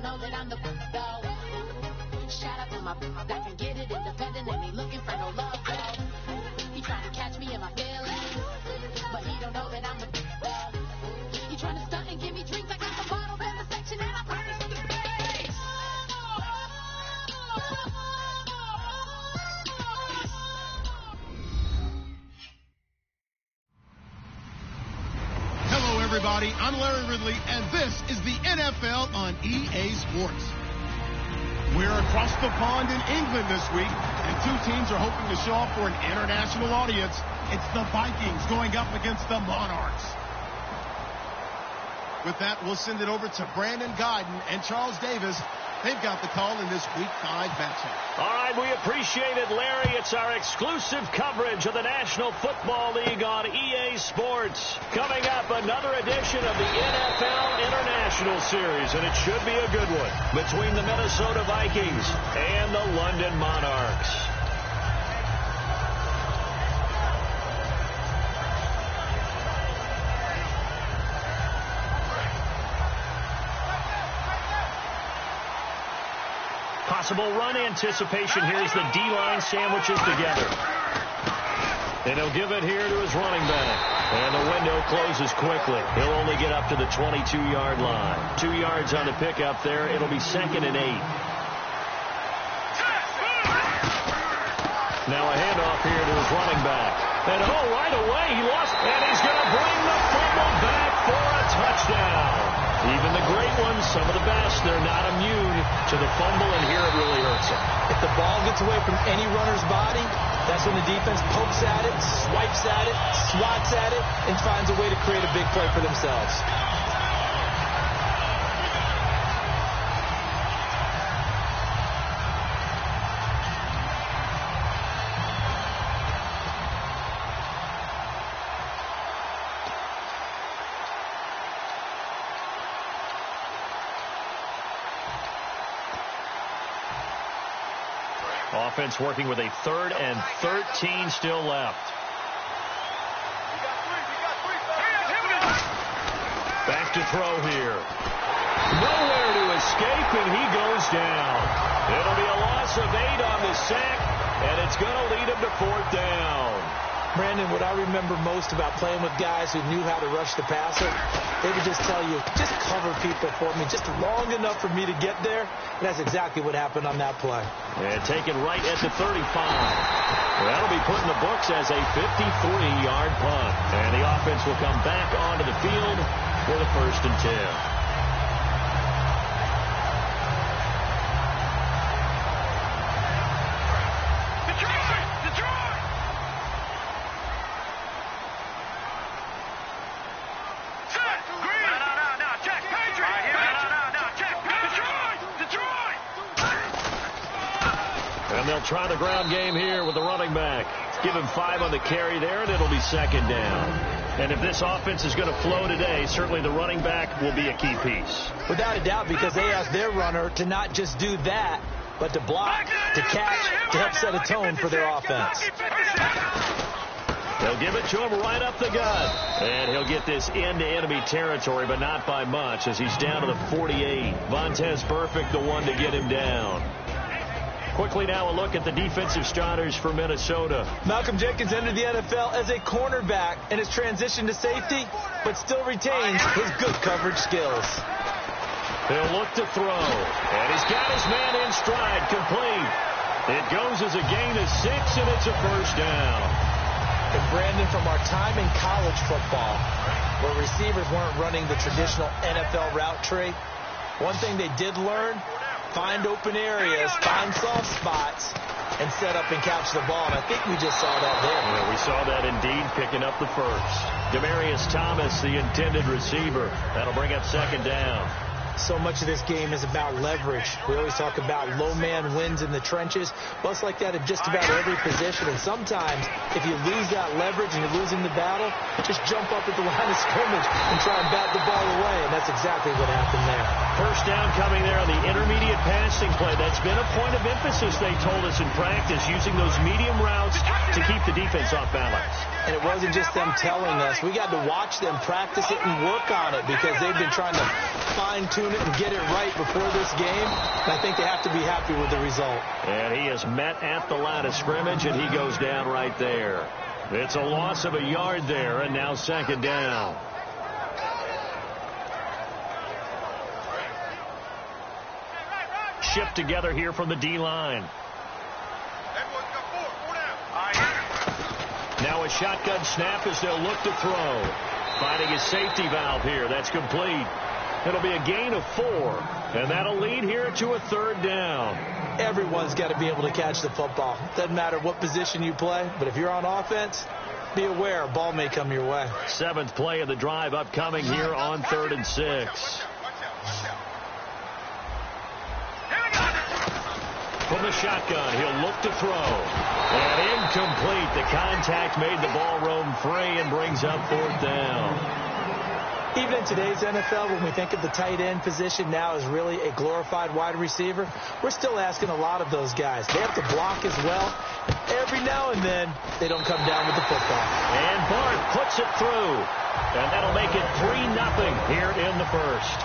don't know that I'm the though. Shout out to my that can get it independent and he looking for no love though. He trying to catch me in my feelings, but he don't know that I'm the though. He trying to stunt and give me drinks. I got the bottles in the section and I promise to the face. Hello, everybody. I'm Larry Ridley, and this is the NFL on EA Sports. We're across the pond in England this week, and two teams are hoping to show up for an international audience. It's the Vikings going up against the Monarchs. With that, we'll send it over to Brandon Guyton and Charles Davis. They've got the call in this Week 5 matchup. All right, we appreciate it, Larry. It's our exclusive coverage of the National Football League on EA Sports. Coming up, another edition of the NFL International Series, and it should be a good one, between the Minnesota Vikings and the London Monarchs. Possible run anticipation. Here's the D-line sandwiches together. And he'll give it here to his running back. And the window closes quickly. He'll only get up to the 22-yard line. 2 yards on the pickup there. It'll be 2nd and 8. Now a handoff here to his running back. And right away he lost. And he's going to bring the fumble back for a touchdown. Even the great ones, some of the best, they're not immune to the fumble, and here it really hurts them. If the ball gets away from any runner's body, that's when the defense pokes at it, swipes at it, swats at it, and finds a way to create a big play for themselves. Offense working with a 3rd and 13 still left. Back to throw here. Nowhere to escape, and he goes down. It'll be a loss of 8 on the sack, and it's going to lead him to 4th down. Brandon, what I remember most about playing with guys who knew how to rush the passer, they would just tell you, just cover people for me, just long enough for me to get there. And that's exactly what happened on that play. And taken right at the 35. That'll be put in the books as a 53-yard punt. And the offense will come back onto the field for the 1st and 10. And they'll try the ground game here with the running back. Give him 5 on the carry there, and it'll be 2nd down. And if this offense is going to flow today, certainly the running back will be a key piece. Without a doubt, because they asked their runner to not just do that, but to block, to catch, to help set a tone for their offense. They'll give it to him right up the gut. And he'll get this into enemy territory, but not by much, as he's down to the 48. Vontaze Burfict, the one to get him down. Quickly now a look at the defensive starters for Minnesota. Malcolm Jenkins entered the NFL as a cornerback and has transitioned to safety, but still retains his good coverage skills. He'll look to throw, and he's got his man in stride, complete. It goes as a gain of 6, and it's a 1st down. And Brandon, from our time in college football, where receivers weren't running the traditional NFL route tree, one thing they did learn: find open areas, find soft spots, and set up and catch the ball. And I think we just saw that there. Yeah, we saw that indeed, picking up the 1st. Demaryius Thomas, the intended receiver. That'll bring up 2nd down. So much of this game is about leverage. We always talk about low man wins in the trenches. Well, it's like that in just about every position. And sometimes, if you lose that leverage and you're losing the battle, just jump up at the line of scrimmage and try and bat the ball away. And that's exactly what happened there. 1st down coming there on the intermediate passing play. That's been a point of emphasis, they told us in practice, using those medium routes to keep the defense off balance. And it wasn't just them telling us. We got to watch them practice it and work on it because they've been trying to fine-tune it and get it right before this game. And I think they have to be happy with the result. And he is met at the line of scrimmage, and he goes down right there. It's a loss of a yard there, and now second down. Shift together here from the D-line. Now a shotgun snap as they'll look to throw. Finding his safety valve here. That's complete. It'll be a gain of 4, and that'll lead here to a third down. Everyone's got to be able to catch the football. Doesn't matter what position you play, but if you're on offense, be aware a ball may come your way. 7th play of the drive upcoming here on 3rd and 6. From the shotgun, he'll look to throw. And incomplete. The contact made the ball roam free and brings up 4th down. Even in today's NFL, when we think of the tight end position now as really a glorified wide receiver, we're still asking a lot of those guys. They have to block as well. Every now and then, they don't come down with the football. And Bart puts it through. And that'll make it 3-0 here in the first.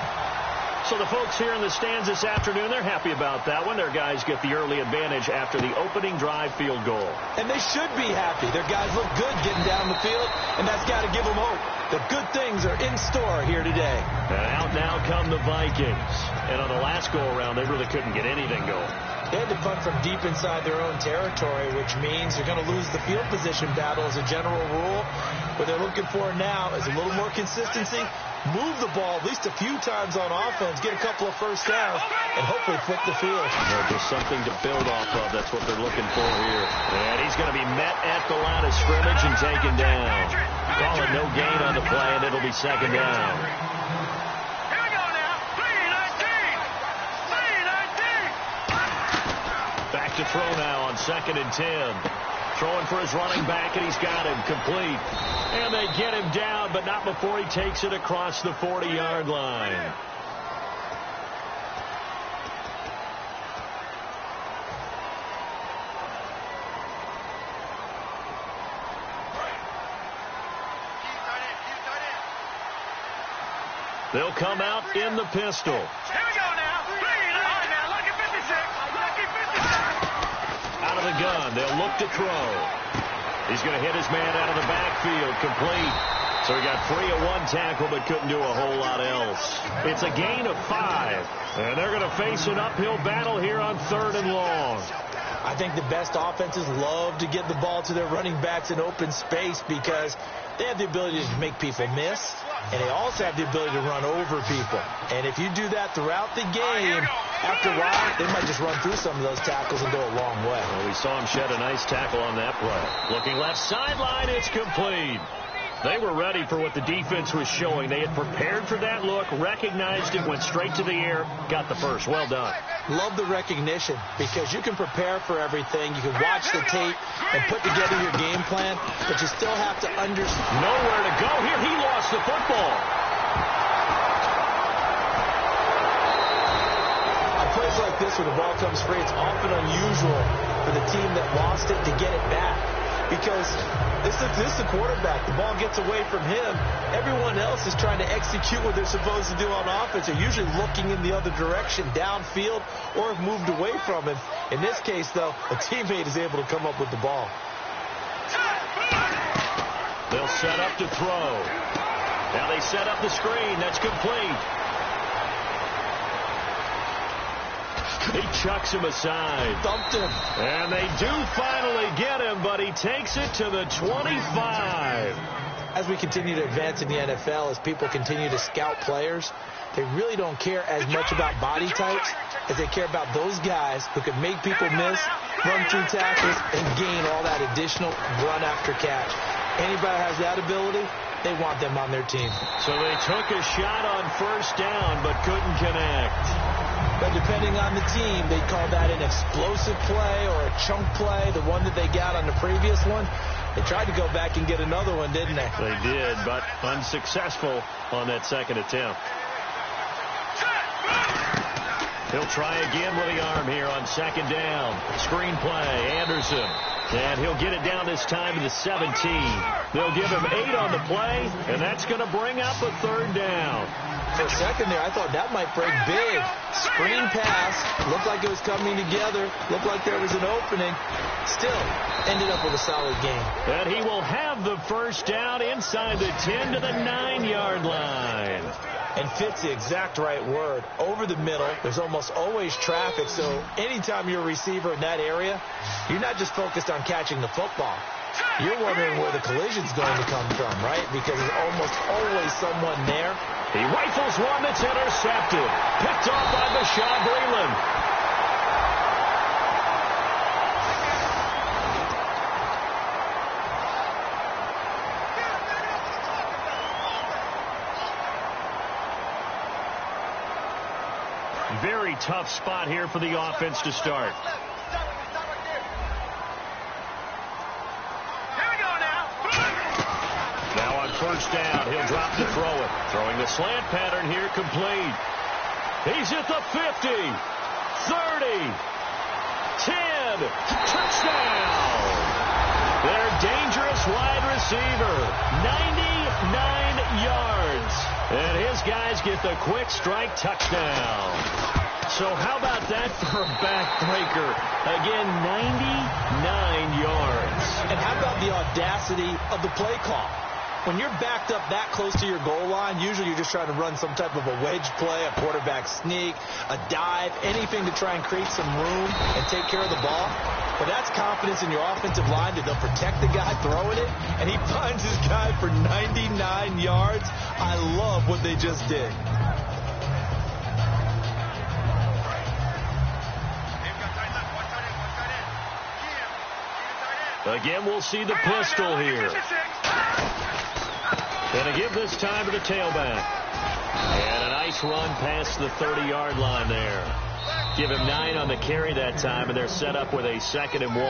So the folks here in the stands this afternoon, they're happy about that one. Their guys get the early advantage after the opening drive field goal. And they should be happy. Their guys look good getting down the field, and that's got to give them hope. The good things are in store here today. And out now come the Vikings. And on the last go-around, they really couldn't get anything going. They had to punt from deep inside their own territory, which means they're going to lose the field position battle as a general rule. What they're looking for now is a little more consistency, move the ball at least a few times on offense, get a couple of first downs, and hopefully flip the field. Just something to build off of. That's what they're looking for here. And he's going to be met at the line of scrimmage and taken down. Call it no gain on the play, and it'll be second down. Back to throw now on 2nd and 10. Throwing for his running back, and he's got him complete. And they get him down, but not before he takes it across the 40-yard line. They'll come out in the pistol. Here we go now. Now look at 56. Lucky 56. Out of the gun, they'll look to throw. He's going to hit his man out of the backfield, complete. So he got free of one tackle, but couldn't do a whole lot else. It's a gain of 5, and they're going to face an uphill battle here on 3rd and long. I think the best offenses love to get the ball to their running backs in open space because they have the ability to make people miss, and they also have the ability to run over people. And if you do that throughout the game, after a while, they might just run through some of those tackles and go a long way. Well, we saw him shed a nice tackle on that play. Looking left sideline, it's complete. They were ready for what the defense was showing. They had prepared for that look, recognized it, went straight to the air, got the first. Well done. Love the recognition because you can prepare for everything. You can watch the tape and put together your game plan, but you still have to understand. Nowhere to go here. He lost the football. On plays like this where the ball comes free, it's often unusual for the team that lost it to get it back. Because this is the quarterback. The ball gets away from him. Everyone else is trying to execute what they're supposed to do on offense. They're usually looking in the other direction, downfield, or have moved away from him. In this case, though, a teammate is able to come up with the ball. They'll set up to throw. Now they set up the screen. That's complete. He chucks him aside. Thumped him. And they do finally get him, but he takes it to the 25. As we continue to advance in the NFL, as people continue to scout players, they really don't care as much about body types as they care about those guys who can make people miss, run through tackles, and gain all that additional run after catch. Anybody has that ability, they want them on their team. So they took a shot on first down, but couldn't connect. But depending on the team, they call that an explosive play or a chunk play, the one that they got on the previous one. They tried to go back and get another one, didn't they? They did, but unsuccessful on that second attempt. He'll try again with the arm here on second down. Screen play, Anderson. And he'll get it down this time to the 17. They'll give him 8 on the play, and that's going to bring up a 3rd down. For a second there, I thought that might break big. Screen pass. Looked like it was coming together. Looked like there was an opening. Still, ended up with a solid game. And he will have the 1st down inside the 10 to the 9-yard line. And fits the exact right word. Over the middle, there's almost always traffic, so anytime you're a receiver in that area, you're not just focused on catching the football. You're wondering where the collision's going to come from, right? Because there's almost always someone there. He rifles one that's intercepted. Picked off by Bashaud Breeland. Very tough spot here for the offense to start. Now on 1st down, he'll drop to throw it. Throwing the slant pattern here, complete. He's at the 50, 30, 10, touchdown. Their dangerous wide receiver, 99 yards. And his guys get the quick strike touchdown. So how about that for a backbreaker? Again, 99 yards. And how about the audacity of the play call? When you're backed up that close to your goal line, usually you're just trying to run some type of a wedge play, a quarterback sneak, a dive, anything to try and create some room and take care of the ball. But that's confidence in your offensive line that they'll protect the guy throwing it, and he finds his guy for 99 yards. I love what they just did. Again, we'll see the pistol here. And a give this time to the tailback. And a nice run past the 30-yard line there. Give him 9 on the carry that time, and they're set up with a 2nd and 1.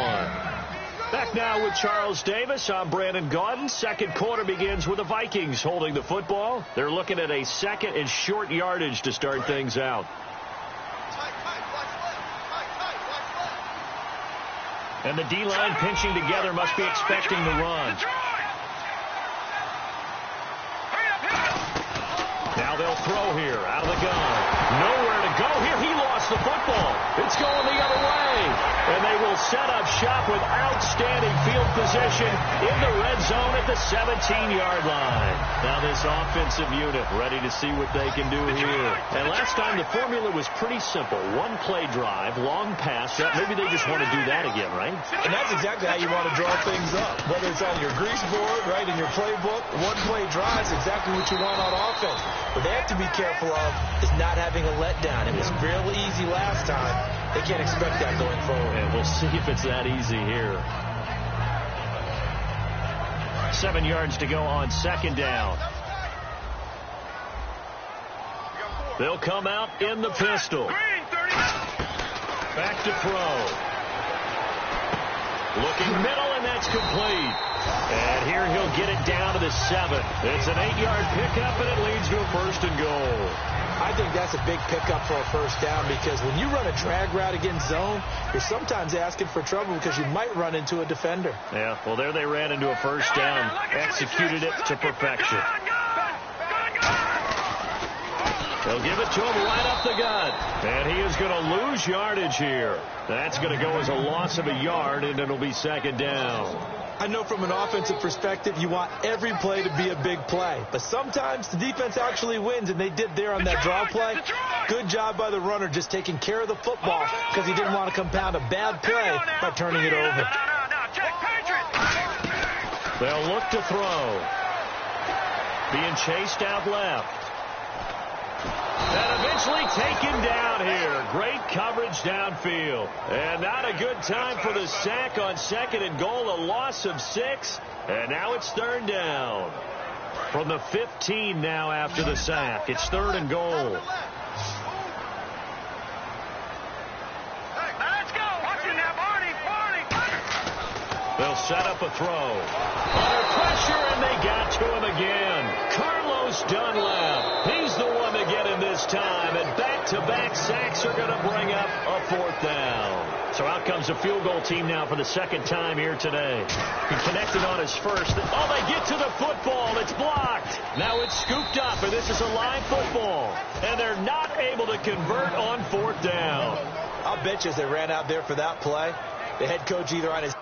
Back now with Charles Davis. I'm Brandon Gaudin. Second quarter begins with the Vikings holding the football. They're looking at a 2nd and short yardage to start things out. And the D-line pinching together must be expecting the run. Now they'll throw here out of the gun. Nowhere to go here. He lost the football. It's going the other way. And they will set up shop with outstanding field position in the red zone at the 17-yard line. Now this offensive unit ready to see what they can do here. And last time the formula was pretty simple. One play drive, long pass. Maybe they just want to do that again, right? And that's exactly how you want to draw things up. Whether it's on your grease board, right, in your playbook, one play drive is exactly what you want on offense. What they have to be careful of is not having a letdown. It was fairly easy last time. They can't expect that going forward. And we'll see if it's that easy here. 7 yards to go on 2nd down. They'll come out in the pistol. Back to throw. Looking middle, and that's complete. And here he'll get it down to the 7. It's an 8-yard pickup, and it leads to a 1st and goal. I think that's a big pickup for a 1st down because when you run a drag route against zone, you're sometimes asking for trouble because you might run into a defender. Yeah, well, there they ran into a 1st down, executed it to perfection. They'll give it to him right up the gut. And he is going to lose yardage here. That's going to go as a loss of a yard, and it'll be 2nd down. I know from an offensive perspective, you want every play to be a big play. But sometimes the defense actually wins, and they did there on that draw play. Good job by the runner just taking care of the football because he didn't want to compound a bad play by turning it over. They'll look to throw. Being chased out left. And eventually taken down here. Great coverage downfield. And not a good time for the sack on 2nd and goal. A loss of 6. And now it's 3rd down. From the 15 now after the sack. It's 3rd and goal. Let's go. Watch it now, Barney. They'll set up a throw. Under pressure, and they got to him again. Carlos Dunlap. He's the one that get him this time, and back-to-back sacks are going to bring up a 4th down. So out comes a field goal team now for the 2nd time here today. He connected on his first. Oh, they get to the football. It's blocked. Now it's scooped up, and this is a live football. And they're not able to convert on 4th down. I'll bet you as they ran out there for that play, the head coach either on his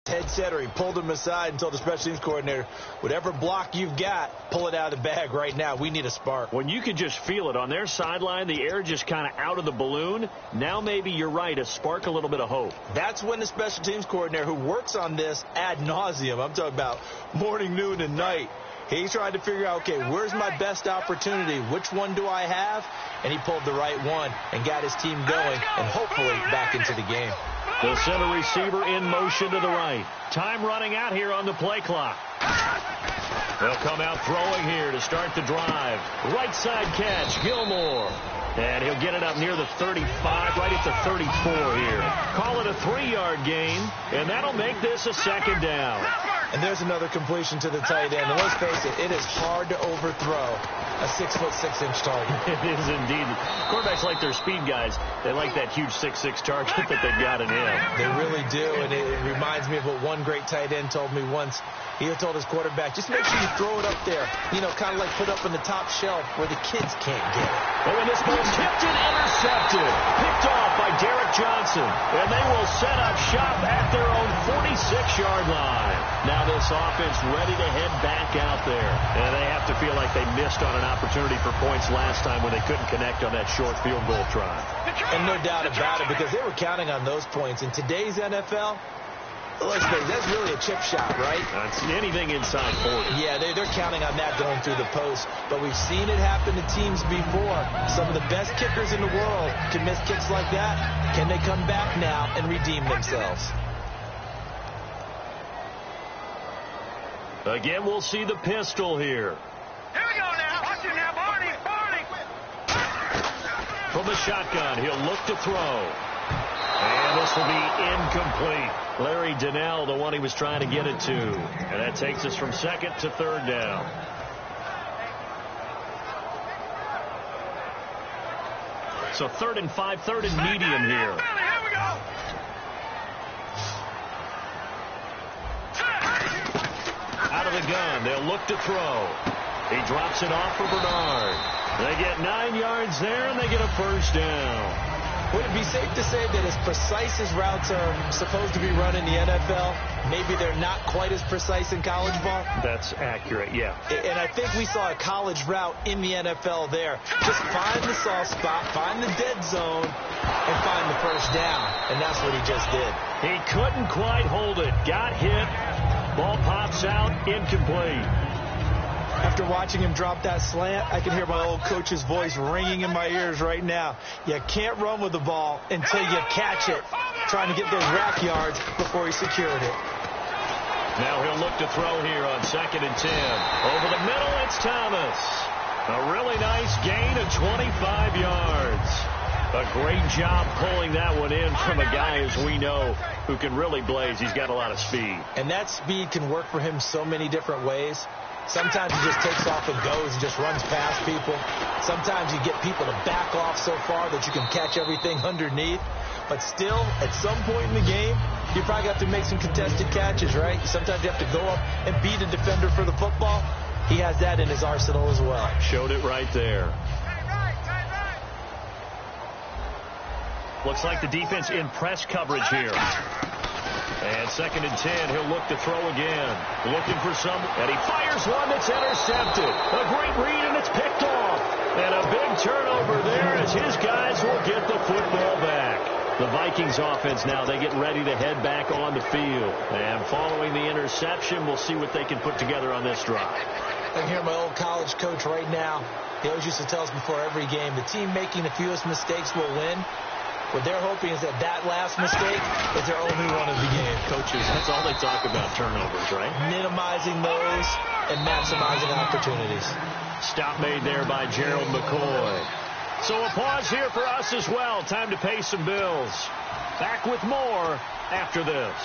headset, or he pulled him aside and told the special teams coordinator, whatever block you've got, pull it out of the bag right now. We need a spark. When you could just feel it on their sideline, the air just kind of out of the balloon. Now maybe you're right, a spark, a little bit of hope. That's when the special teams coordinator, who works on this ad nauseum, I'm talking about morning, noon, and night, he tried to figure out, okay, where's my best opportunity? Which one do I have? And he pulled the right one and got his team going and hopefully back into the game. The center receiver in motion to the right. Time running out here on the play clock. They'll come out throwing here to start the drive. Right side catch, Gilmore. And he'll get it up near the 35, right at the 34 here. Call it a 3-yard gain, and that'll make this a second down. And there's another completion to the tight end. And let's face it is hard to overthrow a 6'6" target. It is indeed. Quarterbacks like their speed guys. They like that huge 6'6" target that they've got in him. They really do, and it reminds me of what one great tight end told me once. He told his quarterback, just make sure you throw it up there, kind of like put up on the top shelf where the kids can't get it. Oh, and this ball's tipped and intercepted. Picked off by Derek Johnson. And they will set up shop at their own 46-yard line. Now this offense ready to head back out there. And they have to feel like they missed on an opportunity for points last time when they couldn't connect on that short field goal try. And no doubt about it, because they were counting on those points. In today's NFL, let's face it, that's really a chip shot, right? That's anything inside 40. Yeah, they're counting on that going through the post. But we've seen it happen to teams before. Some of the best kickers in the world can miss kicks like that. Can they come back now and redeem themselves? Again, we'll see the pistol here. Here we go now. Watch it now, Barney. From the shotgun, he'll look to throw. And this will be incomplete. Larry Donnell, the one he was trying to get it to. And that takes us from second to third down. So 3rd and 5, 3rd and medium here. Here we go. Out of the gun, they'll look to throw. He drops it off for Bernard. They get 9 yards there, and they get a first down. Would it be safe to say that as precise as routes are supposed to be run in the NFL, maybe they're not quite as precise in college ball? That's accurate, yeah. And I think we saw a college route in the NFL there. Just find the soft spot, find the dead zone, and find the first down. And that's what he just did. He couldn't quite hold it. Got hit. Ball pops out, incomplete. After watching him drop that slant, I can hear my old coach's voice ringing in my ears right now. You can't run with the ball until you catch it, trying to get those rack yards before he secured it. Now he'll look to throw here on 2nd and 10. Over the middle, it's Thomas. A really nice gain of 25 yards. A great job pulling that one in from a guy, as we know, who can really blaze. He's got a lot of speed. And that speed can work for him so many different ways. Sometimes he just takes off and goes and just runs past people. Sometimes you get people to back off so far that you can catch everything underneath. But still, at some point in the game, you probably have to make some contested catches, right? Sometimes you have to go up and beat a defender for the football. He has that in his arsenal as well. Showed it right there. Looks like the defense in press coverage here. And 2nd and 10, he'll look to throw again. Looking for some, and he fires one that's intercepted. A great read, and it's picked off. And a big turnover there as his guys will get the football back. The Vikings offense now, they get ready to head back on the field. And following the interception, we'll see what they can put together on this drive. I can hear my old college coach right now. He always used to tell us before every game, the team making the fewest mistakes will win. What they're hoping is that last mistake is their only run of the game. Coaches, that's all they talk about, turnovers, right? Minimizing those and maximizing opportunities. Stop made there by Gerald McCoy. So a pause here for us as well. Time to pay some bills. Back with more after this.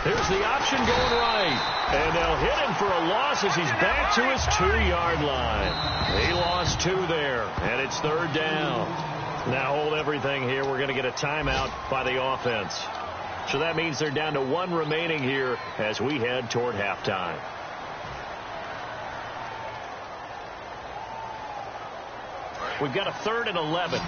Here's the option going right. And they'll hit him for a loss as he's back to his 2-yard line. He lost 2 there, and it's 3rd down. Now hold everything here. We're going to get a timeout by the offense. So that means they're down to 1 remaining here as we head toward halftime. We've got a 3rd and 11.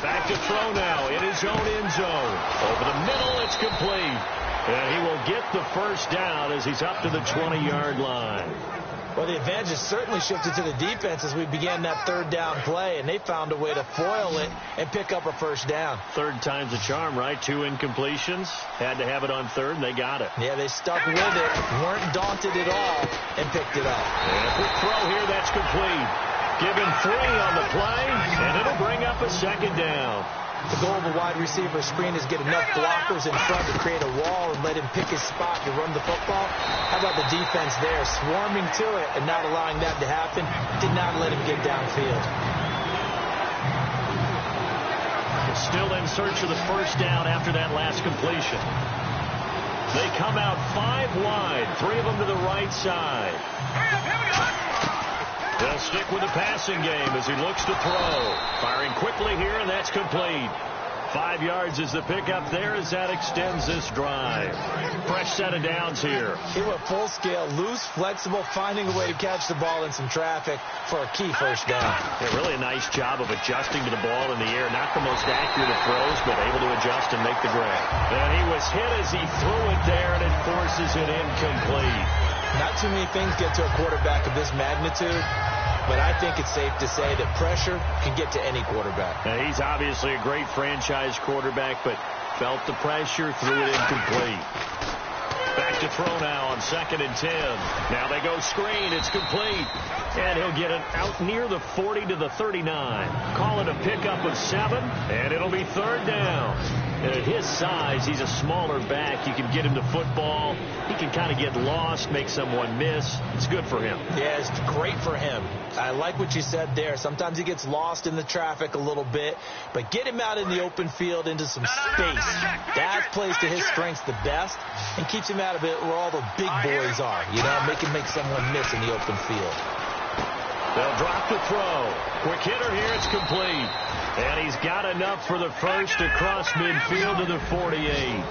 Back to throw now in his own end zone. Over the middle, it's complete. And he will get the first down as he's up to the 20-yard line. Well, the advantage has certainly shifted to the defense as we began that 3rd down play, and they found a way to foil it and pick up a first down. 3rd time's a charm, right? 2 incompletions. Had to have it on 3rd, and they got it. Yeah, they stuck with it, weren't daunted at all, and picked it up. And a quick throw here, that's complete. Give him 3 on the play, and it'll bring up a 2nd down. The goal of a wide receiver screen is get enough blockers in front to create a wall and let him pick his spot to run the football. How about the defense there, swarming to it and not allowing that to happen? Did not let him get downfield. Still in search of the first down after that last completion. They come out 5 wide, 3 of them to the right side. They'll stick with the passing game as he looks to throw. Firing quickly here, and that's complete. 5 yards is the pickup there as that extends this drive. Fresh set of downs here. He went full scale, loose, flexible, finding a way to catch the ball in some traffic for a key first down. Yeah, really a nice job of adjusting to the ball in the air. Not the most accurate of throws, but able to adjust and make the grab. And he was hit as he threw it there, and it forces it incomplete. Not too many things get to a quarterback of this magnitude, but I think it's safe to say that pressure can get to any quarterback. Now, he's obviously a great franchise quarterback, but felt the pressure, threw it incomplete. Back to throw now on 2nd and 10. Now they go screen. It's complete. And he'll get it out near the 40 to the 39. Call it a pickup of 7, and it'll be 3rd down. And at his size, he's a smaller back. You can get him to football. He can kind of get lost, make someone miss. It's good for him. Yeah, it's great for him. I like what you said there. Sometimes he gets lost in the traffic a little bit, but get him out in the open field into some space. That plays to his strengths the best and keeps him out of it where all the big boys are. You know, make him make someone miss in the open field. They'll drop the throw. Quick hitter here. It's complete. And he's got enough for the first across midfield to the 48.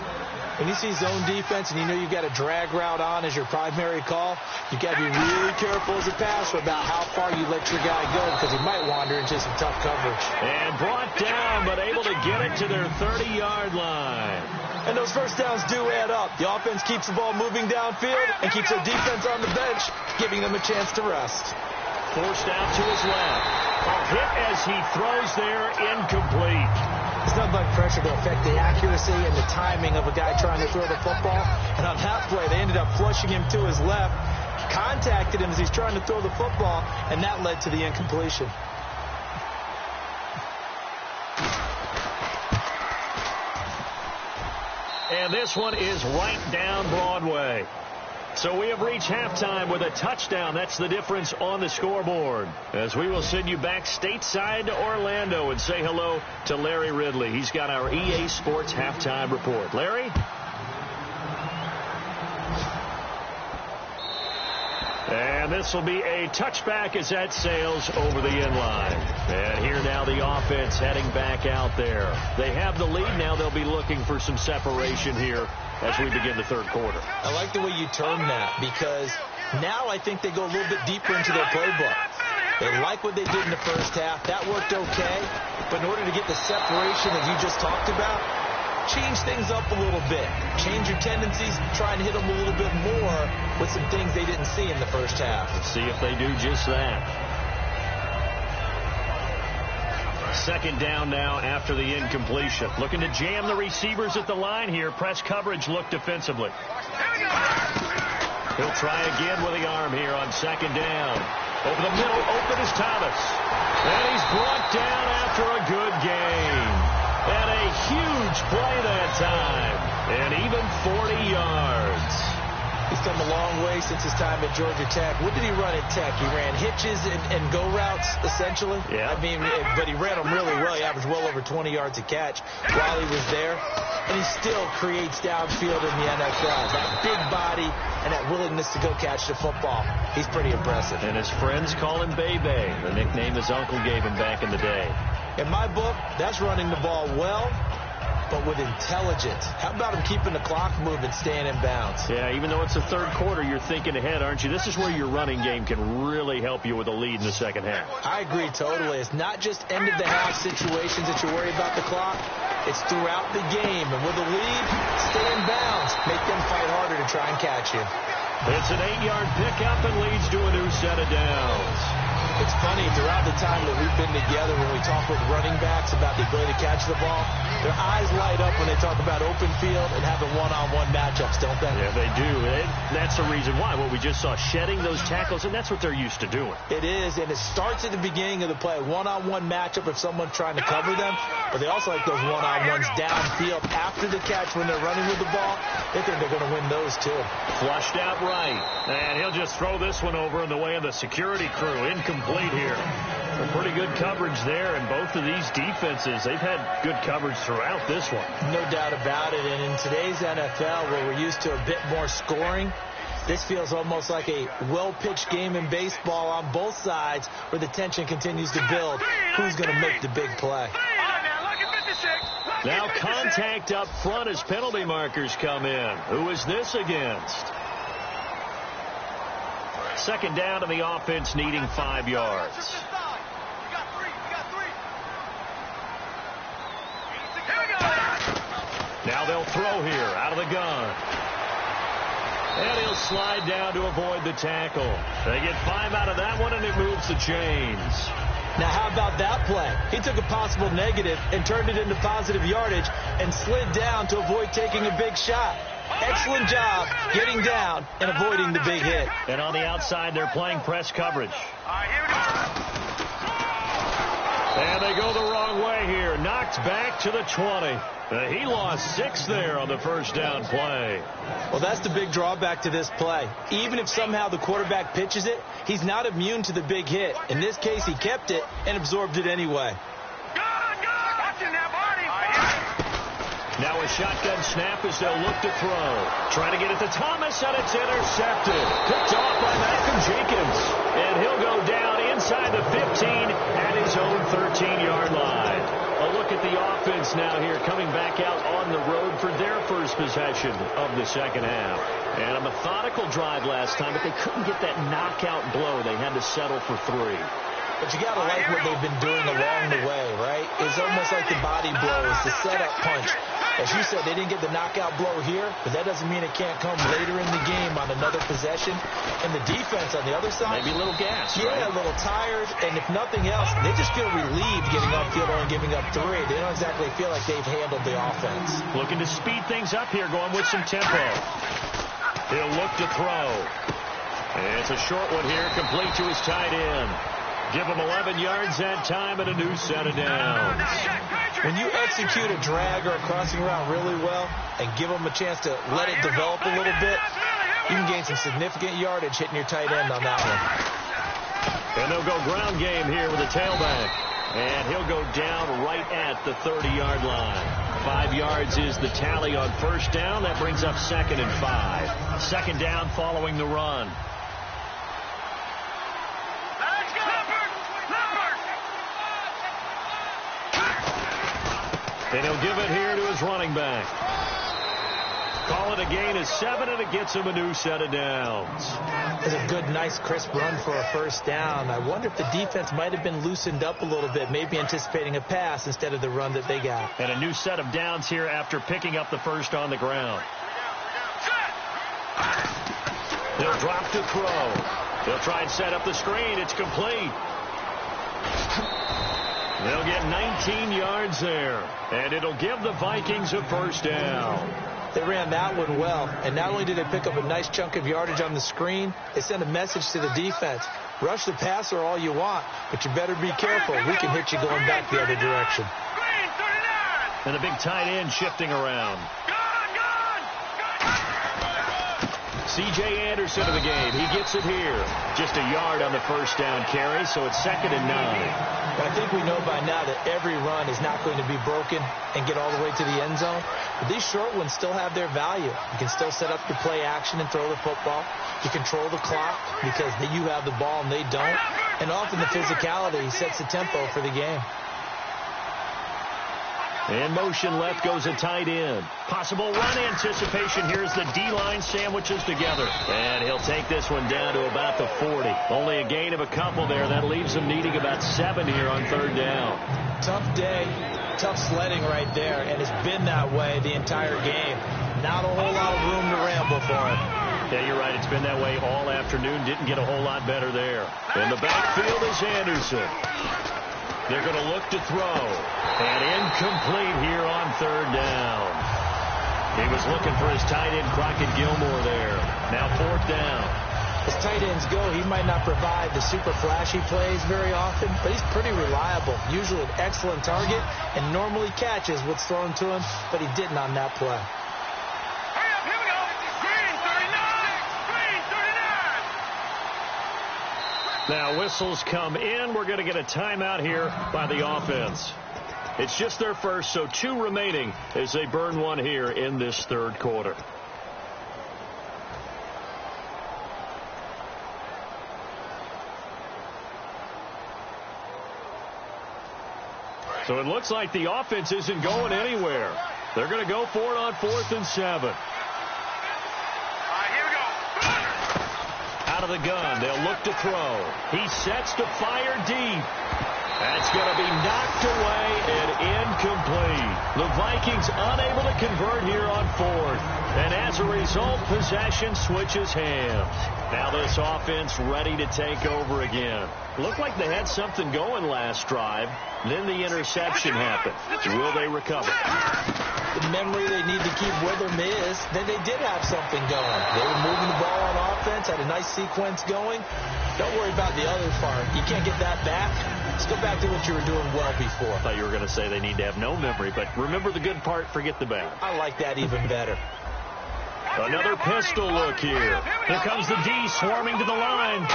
When you see zone defense and you know you've got a drag route on as your primary call, you've got to be really careful as a passer about how far you let your guy go because he might wander into some tough coverage. And brought down, but able to get it to their 30-yard line. And those first downs do add up. The offense keeps the ball moving downfield and keeps their defense on the bench, giving them a chance to rest. Forced out to his left. A hit as he throws there, incomplete. It's not like pressure to affect the accuracy and the timing of a guy trying to throw the football. And on that play, they ended up flushing him to his left, contacted him as he's trying to throw the football, and that led to the incompletion. And this one is right down Broadway. So we have reached halftime with a touchdown. That's the difference on the scoreboard. As we will send you back stateside to Orlando and say hello to Larry Ridley. He's got our EA Sports halftime report. Larry? And this will be a touchback as that sails over the end line. And here now the offense heading back out there. They have the lead now. They'll be looking for some separation here as we begin the third quarter. I like the way you term that because now I think they go a little bit deeper into their playbook. They like what they did in the first half. That worked okay. But in order to get the separation that you just talked about, change things up a little bit. Change your tendencies, try and hit them a little bit more with some things they didn't see in the first half. Let's see if they do just that. Second down now after the incompletion. Looking to jam the receivers at the line here. Press coverage look defensively. He'll try again with the arm here on second down. Over the middle, open is Thomas. And he's brought down after a good game. And a huge play that time. And even 40 yards. He's come a long way since his time at Georgia Tech. What did he run at Tech? He ran hitches and go routes, essentially. Yeah. I mean, but he ran them really well. He averaged well over 20 yards a catch while he was there. And he still creates downfield in the NFL. That big body and that willingness to go catch the football. He's pretty impressive. And his friends call him Bebe, the nickname his uncle gave him back in the day. In my book, that's running the ball well, but with intelligence. How about him keeping the clock moving, staying in bounds? Yeah, even though it's the third quarter, you're thinking ahead, aren't you? This is where your running game can really help you with a lead in the second half. I agree totally. It's not just end-of-the-half situations that you worry about the clock. It's throughout the game. And with a lead, stay in bounds. Make them fight harder to try and catch you. It's an 8-yard pickup and leads to a new set of downs. It's funny, throughout the time that we've been together, when we talk with running backs about the ability to catch the ball, their eyes light up when they talk about open field and having one-on-one matchups, don't they? Yeah, they do. That's the reason why. What we just saw, shedding those tackles, and that's what they're used to doing. It is, and it starts at the beginning of the play. One-on-one matchup if someone's trying to cover them, but they also like those one-on-ones downfield after the catch when they're running with the ball. They think they're going to win those, too. Flushed out right, and he'll just throw this one over in the way of the security crew. Incomplete here. Some pretty good coverage there, and both of these defenses, they've had good coverage throughout this one. No doubt about it, and in today's NFL, where we're used to a bit more scoring, this feels almost like a well-pitched game in baseball on both sides where the tension continues to build. Who's going to make the big play? Now contact up front as penalty markers come in. Who is this against? Second down, and the offense needing 5 yards. Now they'll throw here out of the gun. And he'll slide down to avoid the tackle. They get 5 out of that one, and it moves the chains. Now, how about that play? He took a possible negative and turned it into positive yardage and slid down to avoid taking a big shot. Excellent job getting down and avoiding the big hit. And on the outside, they're playing press coverage. And they go the wrong way here. Knocked back to the 20. He lost 6 there on the first down play. Well, that's the big drawback to this play. Even if somehow the quarterback pitches it, he's not immune to the big hit. In this case, he kept it and absorbed it anyway. Now a shotgun snap as they'll look to throw. Trying to get it to Thomas, and it's intercepted. Picked off by Malcolm Jenkins. And he'll go down inside the 15 at his own 13-yard line. A look at the offense now here, coming back out on the road for their first possession of the second half. And a methodical drive last time, but they couldn't get that knockout blow. They had to settle for 3. But you got to like what they've been doing along the way, right? It's almost like the body blow. It's the setup punch. As you said, they didn't get the knockout blow here, but that doesn't mean it can't come later in the game on another possession. And the defense on the other side, maybe a little gas, yeah, right? A little tired. And if nothing else, they just feel relieved getting upfield and giving up 3. They don't exactly feel like they've handled the offense. Looking to speed things up here, going with some tempo. He'll look to throw. And it's a short one here, complete to his tight end. Give him 11 yards that time and a new set of downs. When you execute a drag or a crossing route really well and give them a chance to let it develop a little bit, you can gain some significant yardage hitting your tight end on that one. And they'll go ground game here with a tailback. And he'll go down right at the 30-yard line. 5 yards is the tally on first down. That brings up 2nd and 5. Second down following the run. And he'll give it here to his running back. Call it a gain of 7, and it gets him a new set of downs. It's a good, nice, crisp run for a first down. I wonder if the defense might have been loosened up a little bit, maybe anticipating a pass instead of the run that they got. And a new set of downs here after picking up the first on the ground. He'll drop to throw. He'll try and set up the screen. It's complete. They'll get 19 yards there, and it'll give the Vikings a first down. They ran that one well, and not only did they pick up a nice chunk of yardage on the screen, they sent a message to the defense. Rush the passer all you want, but you better be careful. We can hit you going back the other direction. And a big tight end shifting around. C.J. Anderson in the game. He gets it here. Just a yard on the first down carry, so it's 2nd and 9. I think we know by now that every run is not going to be broken and get all the way to the end zone. But these short ones still have their value. You can still set up your play action and throw the football. You control the clock because you have the ball and they don't. And often the physicality sets the tempo for the game. In motion left goes a tight end. Possible run anticipation here as the D-line sandwiches together. And he'll take this one down to about the 40. Only a gain of a couple there. That leaves him needing about 7 here on third down. Tough day, tough sledding right there, and it's been that way the entire game. Not a whole lot of room to ramble for him. Yeah, you're right. It's been that way all afternoon. Didn't get a whole lot better there. In the backfield is Anderson. They're going to look to throw. And incomplete here on third down. He was looking for his tight end, Crockett Gilmore there. Now fourth down. As tight ends go, he might not provide the super flashy plays very often, but he's pretty reliable. Usually an excellent target and normally catches what's thrown to him, but he didn't on that play. Hurry up, here we go. Green 39. Now whistles come in. We're going to get a timeout here by the offense. It's just their first, so 2 remaining as they burn one here in this third quarter. So it looks like the offense isn't going anywhere. They're going to go for it on 4th and 7. All right, here we go. Out of the gun, they'll look to throw. He sets to fire deep. That's going to be knocked away and incomplete. The Vikings unable to convert here on 4th. And as a result, possession switches hands. Now this offense ready to take over again. Looked like they had something going last drive. Then the interception happened. Will they recover? The memory they need to keep with them is that they did have something going. They were moving the ball on offense, had a nice sequence going. Don't worry about the other part. You can't get that back. Let's go back to what you were doing well before. I thought you were going to say they need to have no memory, but remember the good part, forget the bad. I like that even better. Another pistol look here. Here comes the D swarming to the line.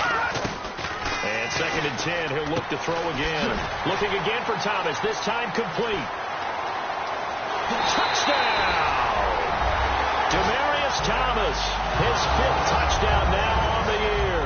And 2nd and 10, he'll look to throw again. Looking again for Thomas, this time complete. Touchdown! Demaryius Thomas, his 5th touchdown now on the year.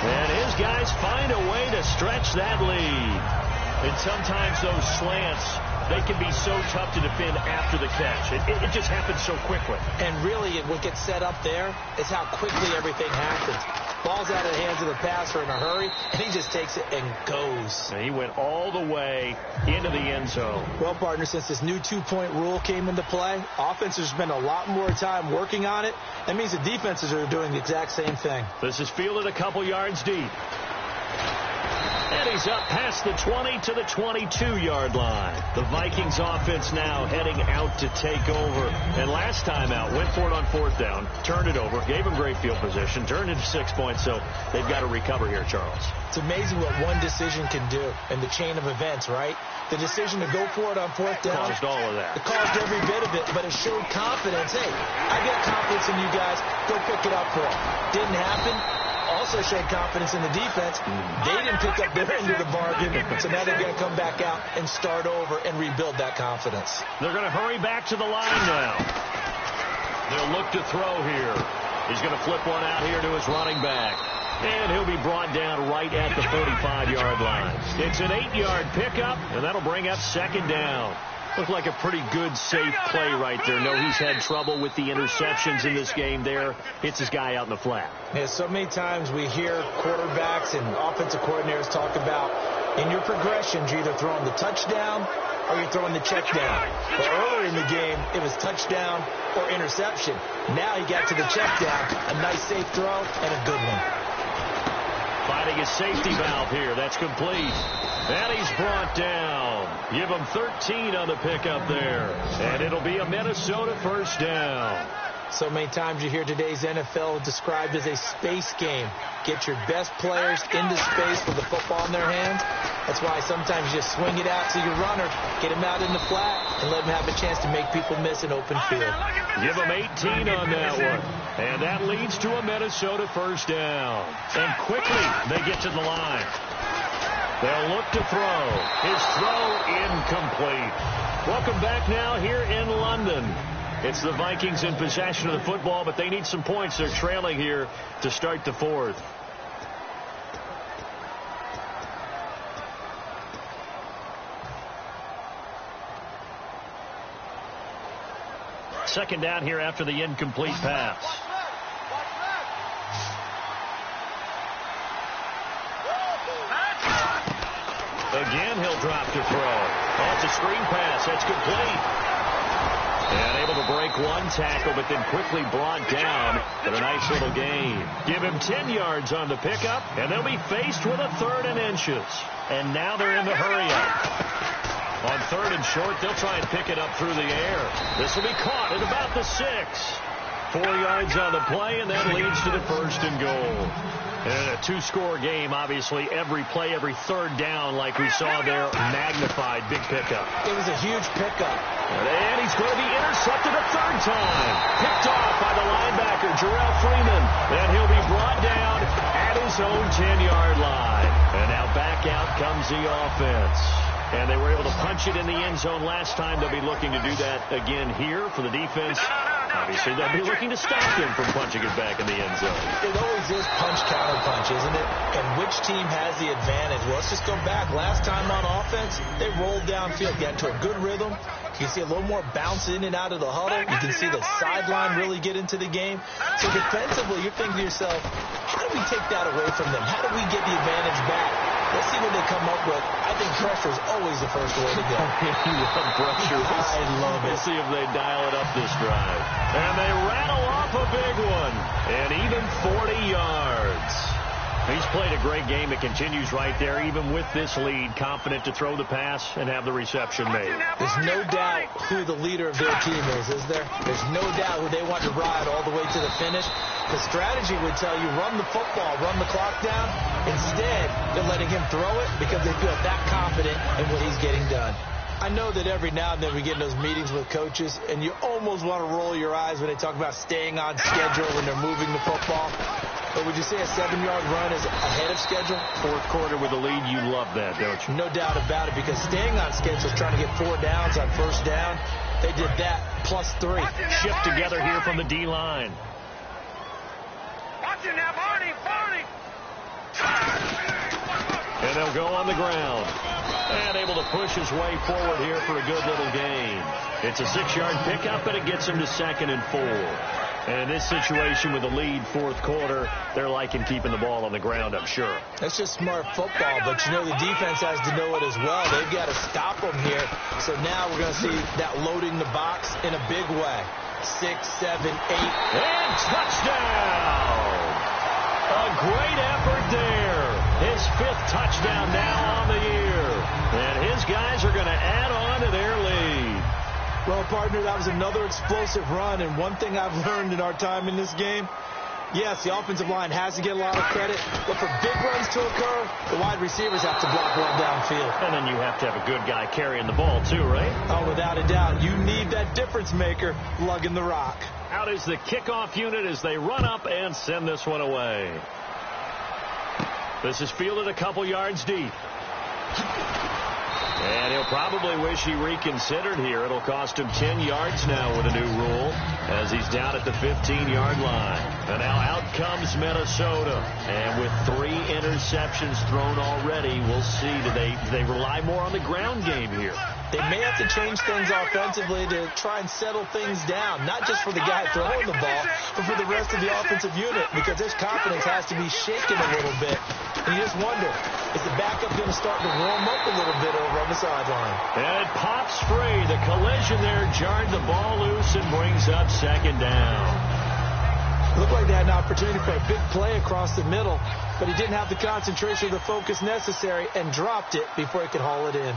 And his guys find a way to stretch that lead. And sometimes those slants, they can be so tough to defend after the catch. It just happens so quickly. And really, what gets set up there is how quickly everything happens. Ball's out of the hands of the passer in a hurry, and he just takes it and goes. And he went all the way into the end zone. Well, partner, since this new 2-point rule came into play, offenses spend a lot more time working on it. That means the defenses are doing the exact same thing. This is fielded a couple yards deep. And he's up past the 20 to the 22-yard line. The Vikings offense now heading out to take over. And last time out, went for it on 4th down, turned it over, gave him great field position, turned it to 6 points, so they've got to recover here, Charles. It's amazing what one decision can do in the chain of events, right? The decision to go for it on 4th down. Caused all of that. It caused every bit of it, but it showed confidence. Hey, I got confidence in you guys. Go pick it up for it. Didn't happen. Also showed confidence in the defense. They didn't pick up their end of the bargain, so now they're going to come back out and start over and rebuild that confidence. They're going to hurry back to the line now. They'll look to throw here. He's going to flip one out here to his running back. And he'll be brought down right at the 45-yard line. It's an 8-yard pickup, and that'll bring up 2nd down. Looked like a pretty good, safe play right there. No, he's had trouble with the interceptions in this game there. Hits his guy out in the flat. Yeah, so many times we hear quarterbacks and offensive coordinators talk about in your progressions, you're either throwing the touchdown or you're throwing the check down. But earlier in the game, it was touchdown or interception. Now he got to the check down, a nice safe throw, and a good one. Finding his safety valve here. That's complete. And he's brought down. Give him 13 on the pickup there. And it'll be a Minnesota first down. So many times you hear today's NFL described as a space game. Get your best players into space with the football in their hands. That's why sometimes you just swing it out to your runner, get him out in the flat, and let him have a chance to make people miss an open field. Give him 18 on that one. And that leads to a Minnesota first down. And quickly they get to the line. They'll look to throw. His throw incomplete. Welcome back now here in London. It's the Vikings in possession of the football, but they need some points. They're trailing here to start the 4th. second down here after the incomplete pass. Again, he'll drop to throw. Oh, it's a screen pass. That's complete. And able to break one tackle, but then quickly brought down for a nice little gain. Give him 10 yards on the pickup, and they'll be faced with a 3rd and inches. And now they're in the hurry-up. On 3rd and short, they'll try and pick it up through the air. This will be caught at about the 6. 4 yards on the play, and that leads to the 1st and goal. And a 2-score game, obviously, every play, every 3rd down, like we saw there, magnified, big pickup. It was a huge pickup. And he's going to be intercepted a 3rd time. Picked off by the linebacker, Jarrell Freeman. Then he'll be brought down at his own 10-yard line. And now back out comes the offense. And they were able to punch it in the end zone last time. They'll be looking to do that again here for the defense. Obviously, they'll be looking to stop him from punching it back in the end zone. It always is punch-counter-punch, isn't it? And which team has the advantage? Well, let's just go back. Last time on offense, they rolled downfield, got into a good rhythm. You can see a little more bounce in and out of the huddle. You can see the sideline really get into the game. So defensively, you're thinking to yourself, how do we take that away from them? How do we get the advantage back? Let's see what they come up with. I think pressure is always the first way to go. You love pressure. I love it. We'll see if they dial it up this drive. And they rattle off a big one. And even 40 yards. He's played a great game. It continues right there, even with this lead, confident to throw the pass and have the reception made. There's no doubt who the leader of their team is there? There's no doubt who they want to ride all the way to the finish. The strategy would tell you, run the football, run the clock down. Instead, they're letting him throw it because they feel that confident in what he's getting done. I know that every now and then we get in those meetings with coaches, and you almost want to roll your eyes when they talk about staying on schedule when they're moving the football. But would you say a 7-yard run is ahead of schedule? 4th quarter with a lead, you love that, don't you? No doubt about it, because staying on schedule is trying to get 4 downs on 1st down. They did that plus 3. Shift together here from the D-line. Watch it now, Barney. And they'll go on the ground. And able to push his way forward here for a good little gain. It's a 6-yard pickup, and it gets him to 2nd and 4. And in this situation with the lead 4th quarter, they're liking keeping the ball on the ground, I'm sure. That's just smart football, but you know the defense has to know it as well. They've got to stop them here. So now we're going to see that loading the box in a big way. 6, 7, 8. And touchdown! A great effort there. His 5th touchdown now on the year. And his guys are going to add on to their lead. Well, partner, that was another explosive run, and one thing I've learned in our time in this game, yes, the offensive line has to get a lot of credit, but for big runs to occur, the wide receivers have to block well downfield. And then you have to have a good guy carrying the ball too, right? Oh, without a doubt. You need that difference maker lugging the rock. Out is the kickoff unit as they run up and send this one away. This is fielded a couple yards deep. And he'll probably wish he reconsidered here. It'll cost him 10 yards now with a new rule as he's down at the 15-yard line. And now out comes Minnesota. And with 3 interceptions thrown already, we'll see. Do they rely more on the ground game here? They may have to change things offensively to try and settle things down, not just for the guy throwing the ball, but for the rest of the offensive unit, because his confidence has to be shaken a little bit. And you just wonder, is the backup going to start to warm up a little bit over on the sideline? And it pops free. The collision there jarred the ball loose and brings up 2nd down. Looked like they had an opportunity for a big play across the middle, but he didn't have the concentration or the focus necessary and dropped it before he could haul it in.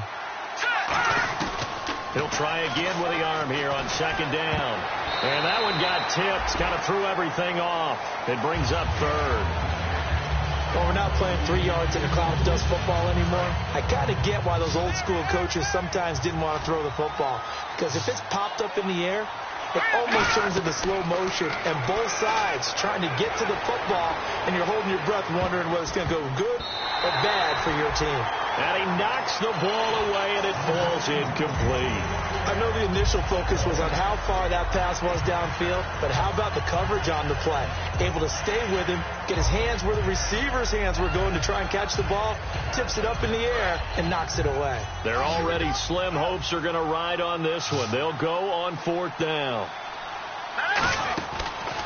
He'll try again with the arm here on 2nd down. And that one got tipped, kind of threw everything off. It brings up 3rd. Well, we're not playing 3 yards in a cloud of dust football anymore. I kind of get why those old school coaches sometimes didn't want to throw the football. Because if it's popped up in the air, it almost turns into slow motion. And both sides trying to get to the football, and you're holding your breath wondering whether it's going to go good or bad for your team. And he knocks the ball away, and it falls incomplete. I know the initial focus was on how far that pass was downfield, but how about the coverage on the play? Able to stay with him, get his hands where the receiver's hands were going to try and catch the ball, tips it up in the air, and knocks it away. Their already slim hopes are going to ride on this one. They'll go on 4th down.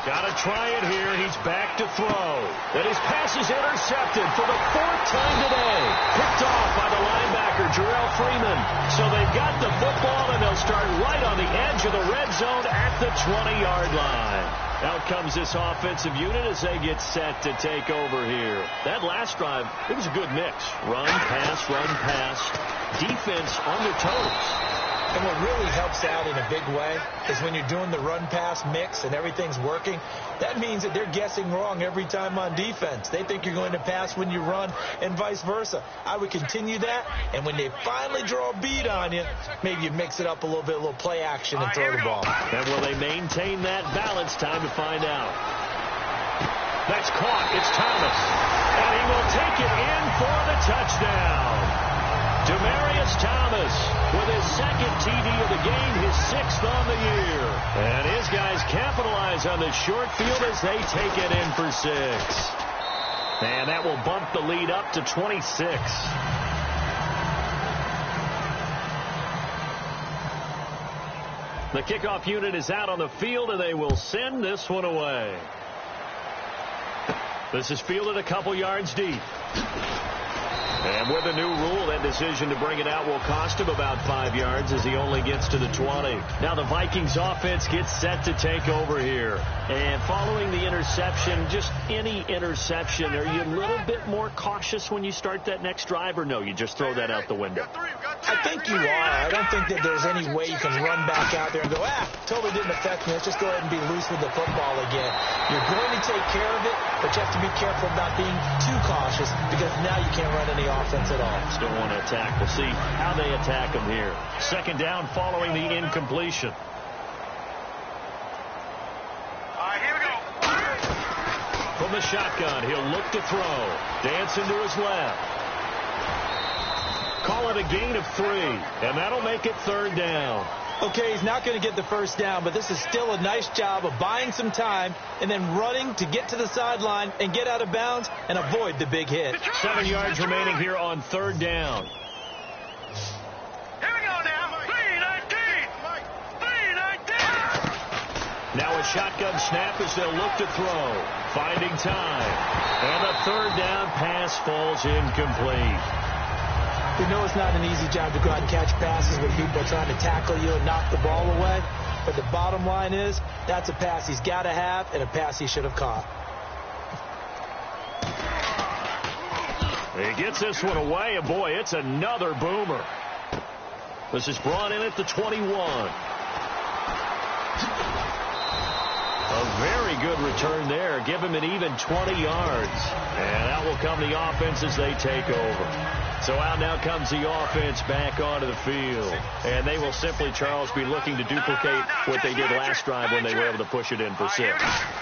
Got to try it here. He's back to throw. And his pass is intercepted for the 4th time today. Picked off by the linebacker, Jarrell Freeman. So they've got the football, and they'll start right on the edge of the red zone at the 20-yard line. Out comes this offensive unit as they get set to take over here. That last drive, it was a good mix. Run, pass. Defense on their toes. And what really helps out in a big way is when you're doing the run-pass mix and everything's working, that means that they're guessing wrong every time on defense. They think you're going to pass when you run and vice versa. I would continue that, and when they finally draw a beat on you, maybe you mix it up a little bit, a little play action and throw the ball. And will they maintain that balance? Time to find out. That's caught. It's Thomas. And he will take it in for the touchdown. Demaryius Thomas with his 2nd TD of the game, his 6th on the year. And his guys capitalize on the short field as they take it in for 6. And that will bump the lead up to 26. The kickoff unit is out on the field, and they will send this one away. This is fielded a couple yards deep. And with the new rule, that decision to bring it out will cost him about 5 yards as he only gets to the 20. Now the Vikings offense gets set to take over here. And following the interception, just any interception, are you a little bit more cautious when you start that next drive, or no, you just throw that out the window? I think you are. I don't think that there's any way you can run back out there and go, totally didn't affect me. Let's just go ahead and be loose with the football again. You're going to take care of it, but you have to be careful about being too cautious because now you can't run any offense at all. Still want to attack. We'll see how they attack him here. 2nd down following the incompletion. Here we go. From the shotgun, he'll look to throw. Dancing to his left. Call it a gain of 3, and that'll make it 3rd down. Okay, he's not going to get the 1st down, but this is still a nice job of buying some time and then running to get to the sideline and get out of bounds and avoid the big hit. 7 yards remaining here on 3rd down. Here we go now. 3-19. 3-19. Now a shotgun snap as they'll look to throw. Finding time. And a 3rd down pass falls incomplete. We know it's not an easy job to go out and catch passes when people are trying to tackle you and knock the ball away. But the bottom line is, that's a pass he's got to have and a pass he should have caught. He gets this one away, and boy, it's another boomer. This is brought in at the 21. A very good return there. Give him an even 20 yards. And out will come the offense as they take over. So out now comes the offense back onto the field. And they will simply, Charles, be looking to duplicate what they did last drive when they were able to push it in for 6.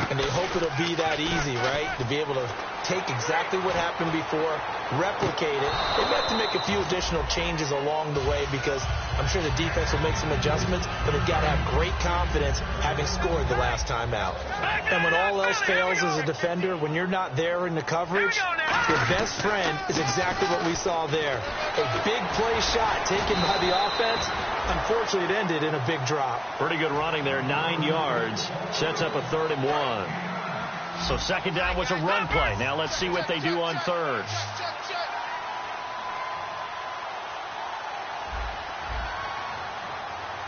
And they hope it'll be that easy, right? To be able to take exactly what happened before, replicate it. They have to make a few additional changes along the way because I'm sure the defense will make some adjustments, but they've got to have great confidence having scored the last time out. And when all else fails as a defender, when you're not there in the coverage, your best friend is exactly what we saw there. A big play shot taken by the offense. Unfortunately, it ended in a big drop. Pretty good running there, 9 yards. Sets up a 3rd and 1. So 2nd down was a run play. Now let's see what they do on 3rd.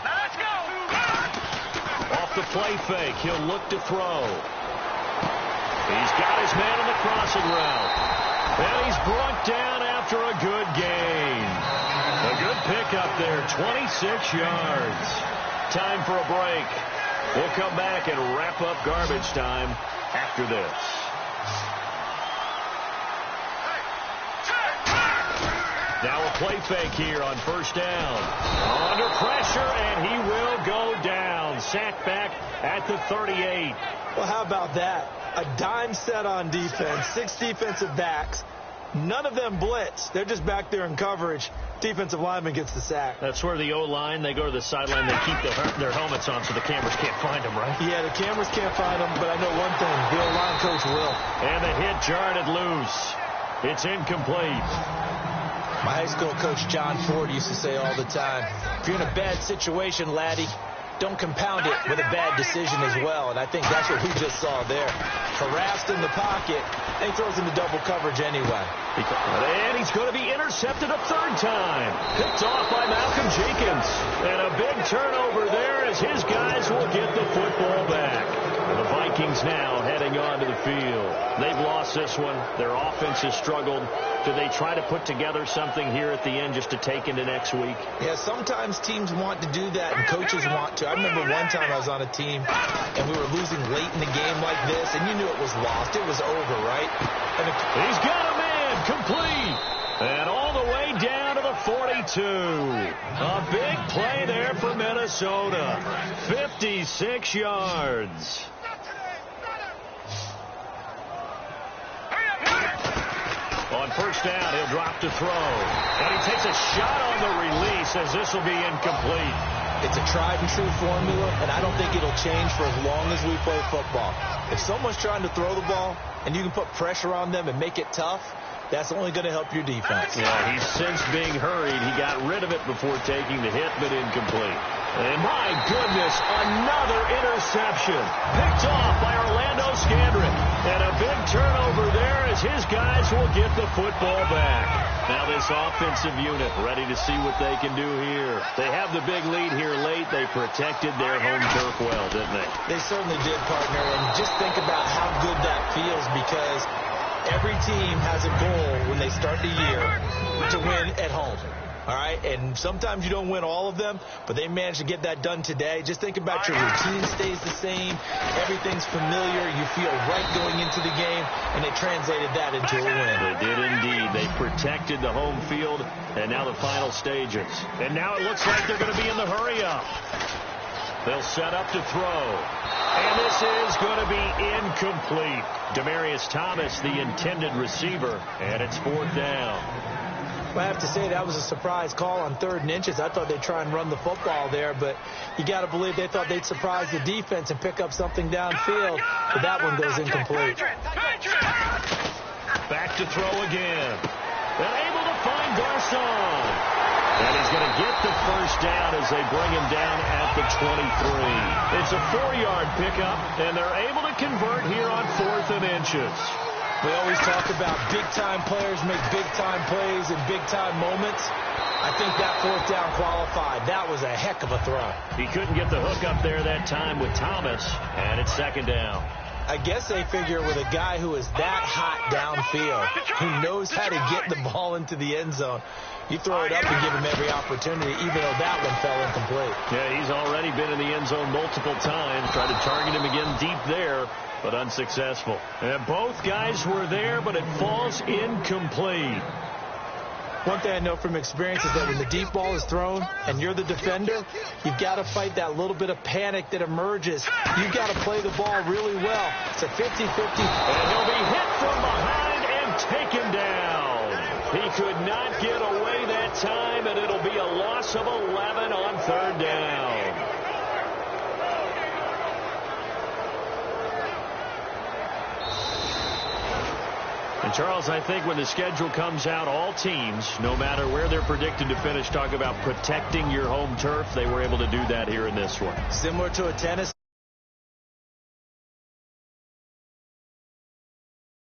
Now let's go. Off the play fake, he'll look to throw. He's got his man on the crossing route. And he's brought down after a good gain. A good pickup there, 26 yards. Time for a break. We'll come back and wrap up garbage time after this. Now a play fake here on 1st down. Under pressure, and he will go down. Sacked back at the 38. Well, how about that? A dime set on defense, 6 defensive backs. None of them blitz. They're just back there in coverage. Defensive lineman gets the sack. That's where the O-line, they go to the sideline, they keep their helmets on so the cameras can't find them, right? Yeah, the cameras can't find them, but I know one thing. The O-line coach will. And the hit jarred it loose. It's incomplete. My high school coach, John Ford, used to say all the time, if you're in a bad situation, laddie, don't compound it with a bad decision as well. And I think that's what we just saw there. Harassed in the pocket, and he throws into double coverage anyway. And he's going to be intercepted a third time. Picked off by Malcolm Jenkins. And a big turnover there as his guys will get the football back. The Vikings now heading onto the field. They've lost this one. Their offense has struggled. Do they try to put together something here at the end just to take into next week? Yeah, sometimes teams want to do that and coaches want to. I remember one time I was on a team and we were losing late in the game like this, and you knew it was lost. It was over, right? And he's got a man complete. And all the way down to the 42. A big play there for Minnesota. 56 yards. On first down, he'll drop to throw. And he takes a shot on the release as this will be incomplete. It's a tried-and-true formula, and I don't think it'll change for as long as we play football. If someone's trying to throw the ball and you can put pressure on them and make it tough, that's only going to help your defense. Yeah, he's since being hurried. He got rid of it before taking the hit, but incomplete. And my goodness, another interception. Picked off by Orlando Scandrick. And a big turnover there as his guys will get the football back. Now this offensive unit ready to see what they can do here. They have the big lead here late. They protected their home turf well, didn't they? They certainly did, partner. And just think about how good that feels, because every team has a goal when they start the year to win at home. All right, and sometimes you don't win all of them, but they managed to get that done today. Just think about your routine stays the same. Everything's familiar. You feel right going into the game, and they translated that into a win. They did indeed. They protected the home field, and now the final stages. And now it looks like they're going to be in the hurry-up. They'll set up to throw. And this is going to be incomplete. Demaryius Thomas, the intended receiver, and it's fourth down. Well, I have to say that was a surprise call on 3rd and inches. I thought they'd try and run the football there, but you got to believe they thought they'd surprise the defense and pick up something downfield, but that one goes incomplete. Back to throw again. And able to find Garcon. And he's going to get the first down as they bring him down at the 23. It's a 4-yard pickup, and they're able to convert here on 4th and inches. We always talk about big-time players make big-time plays in big-time moments. I think that 4th down qualified. That was a heck of a throw. He couldn't get the hook up there that time with Thomas, and it's 2nd down. I guess they figure with a guy who is that hot downfield, who knows how to get the ball into the end zone, you throw it up and give him every opportunity, even though that one fell incomplete. Yeah, he's already been in the end zone multiple times. Tried to target him again deep there, but unsuccessful. And both guys were there, but it falls incomplete. One thing I know from experience is that when the deep ball is thrown and you're the defender, you've got to fight that little bit of panic that emerges. You've got to play the ball really well. It's a 50-50. And he'll be hit from behind and taken down. He could not get away that time, and it'll be a loss of 11 on 3rd down. And, Charles, I think when the schedule comes out, all teams, no matter where they're predicted to finish, talk about protecting your home turf. They were able to do that here in this one. Similar to a tennis